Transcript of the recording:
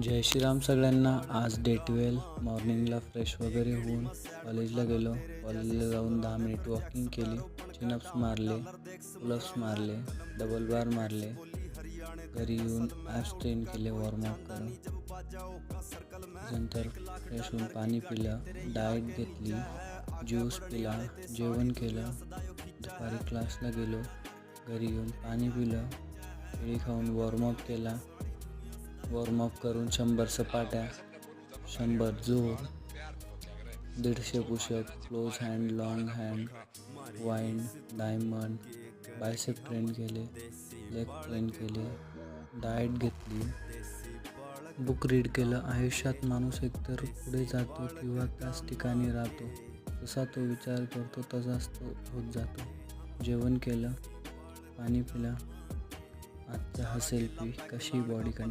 जय श्रीराम सगळ्यांना. आज डे 12 मॉर्निंगला फ्रेश वगैरे होऊन कॉलेजला गेलो. कॉलेजला जाऊन 10 मिनिट वॉकिंग केली. चिनअप्स मारले, पुलअप्स मारले, डबल बार मारले. घरी येऊन ॲप्स ट्रेन केले वॉर्मअप करून. नंतर फ्रेश होऊन पाणी पिलं, डाएट घेतली, ज्यूस पिला, जेवण केलं. दुपारी क्लासला गेलो. घरी येऊन पाणी पिलं, केळी खाऊन वॉर्मअप केला. वॉर्मअप करून 100 सपाट्या, 100 जोर, 150 pushup, close hand, long hand, wide, diamond, bicep train केले, लेग ट्रेन केले, डाएट घेतली, बुक रीड केलं. आयुष्यात माणूस एकतर पुढे जातो किंवा त्याच ठिकाणी राहतो. जसा तो विचार करतो तसाच तो होत जातो. जेवण केलं, पाणी पिलं. आजचा हा सेल्फी. कशी बॉडी कंडिशन.